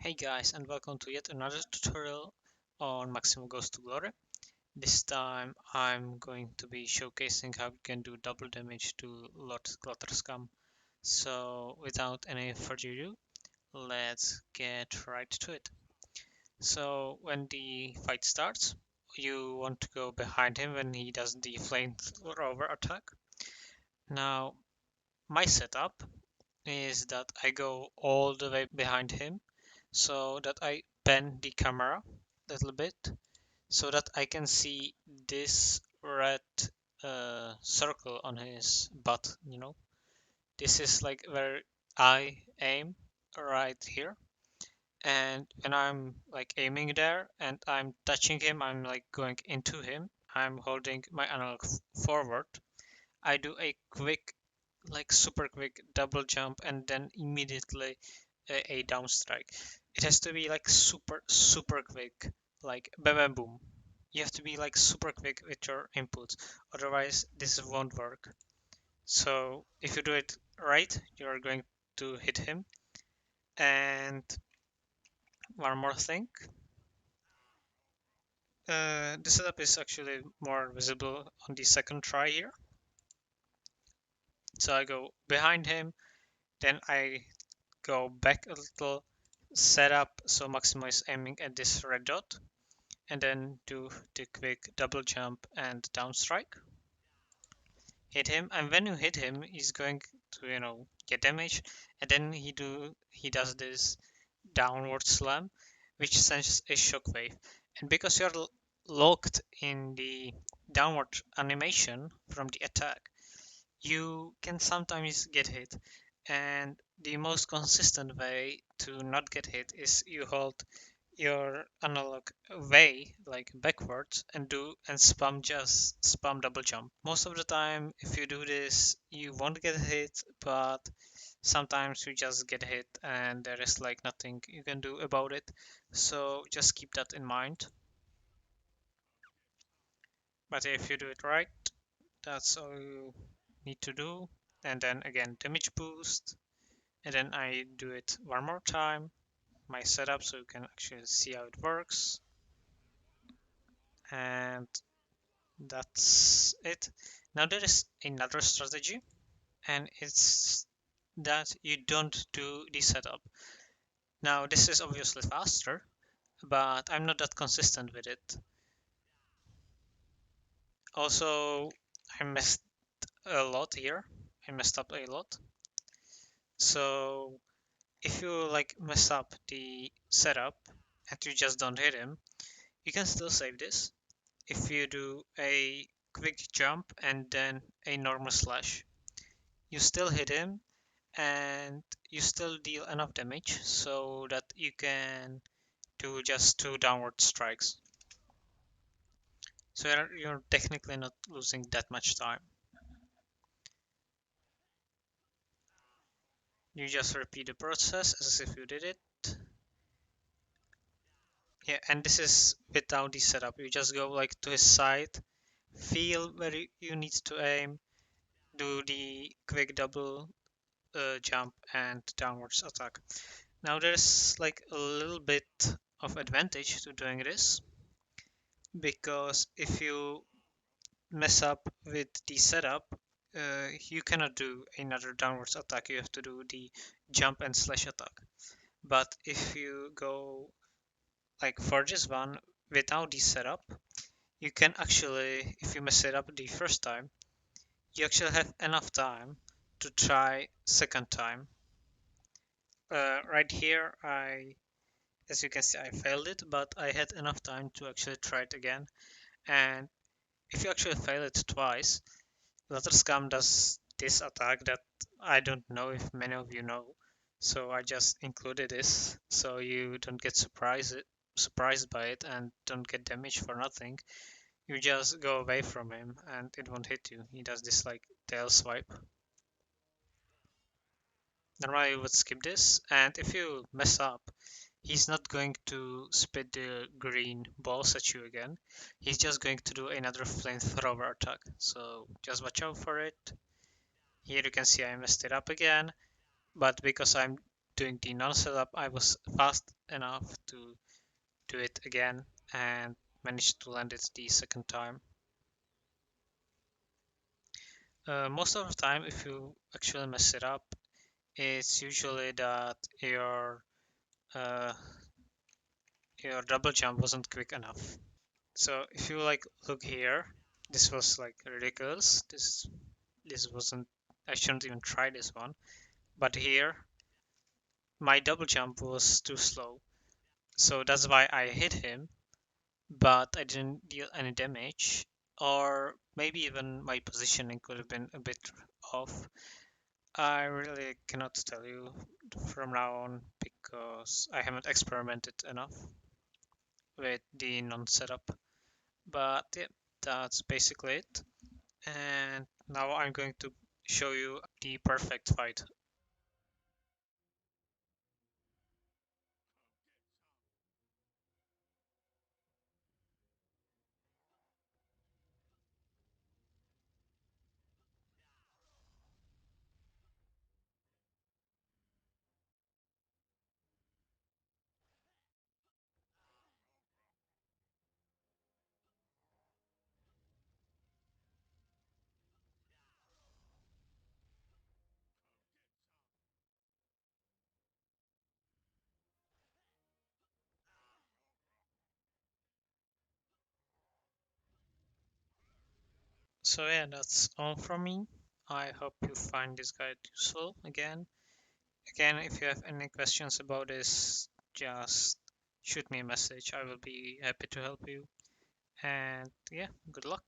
Hey guys, and welcome to yet another tutorial on Maximo Goes to Glory. This time I'm going to be showcasing how you can do double damage to Lord Glutterscum. So without any further ado, let's get right to it. So when the fight starts, you want to go behind him when he does the flamethrower attack. Now my setup is that I go all the way behind him so that I bend the camera a little bit so that I can see this red circle on his butt. This is like where I aim right here. And when I'm like aiming there and I'm touching him, I'm like going into him. I'm holding my analog forward. I do a quick, like super quick double jump and then immediately a down strike. It has to be like super quick, like bam bam boom. You have to be like super quick with your inputs, otherwise this won't work. So if you do it right, you're going to hit him. And one more thing, the setup is actually more visible on the second try here. So I go behind him, then I go back a little, set up so Maximo is aiming at this red dot, and then do the quick double jump and down strike. Hit him, and when you hit him, he's going to get damage, and then he does this downward slam, which sends a shockwave. And because you're locked in the downward animation from the attack, you can sometimes get hit. And the most consistent way to not get hit is you hold your analog way like backwards and spam double jump. Most of the time if you do this you won't get hit, but sometimes you just get hit and there is like nothing you can do about it. So just keep that in mind. But if you do it right, that's all you need to do. And then again damage boost, and then I do it one more time, my setup, so you can actually see how it works. And that's it. Now there is another strategy, and it's that you don't do the setup. Now this is obviously faster, but I'm not that consistent with it. Also, I messed a lot here. I messed up a lot. So if you like mess up the setup and you just don't hit him, you can still save this if you do a quick jump and then a normal slash. You still hit him and you still deal enough damage so that you can do just 2 downward strikes. So you're technically not losing that much time. You just repeat the process as if you did it. Yeah, and this is without the setup. You just go like to his side, feel where you need to aim, do the quick double jump and downwards attack. Now there's like a little bit of advantage to doing this, because if you mess up with the setup, you cannot do another downwards attack. You have to do the jump and slash attack. But if you go like for this one without the setup, you can actually, if you mess it up the first time, you actually have enough time to try second time. Right here, as you can see, I failed it, but I had enough time to actually try it again. And if you actually fail it twice, Glutterscum does this attack that I don't know if many of you know, so I just included this so you don't get surprised by it and don't get damage for nothing. You just go away from him and it won't hit you. He does this like tail swipe. Normally you would skip this, and if you mess up, he's not going to spit the green balls at you again. He's just going to do another flamethrower attack. So just watch out for it. Here you can see I messed it up again, but because I'm doing the non-setup, I was fast enough to do it again and managed to land it the second time. Most of the time, if you actually mess it up, it's usually that uh, your double jump wasn't quick enough. So if you like look here, this was like ridiculous. This wasn't. I shouldn't even try this one. But here, my double jump was too slow, so that's why I hit him, but I didn't deal any damage. Or maybe even my positioning could have been a bit off. I really cannot tell you from now on because I haven't experimented enough with the non-setup. But yeah, that's basically it. And now I'm going to show you the perfect fight. So yeah, that's all from me. I hope you find this guide useful. Again, if you have any questions about this, just shoot me a message. I will be happy to help you. And yeah, good luck.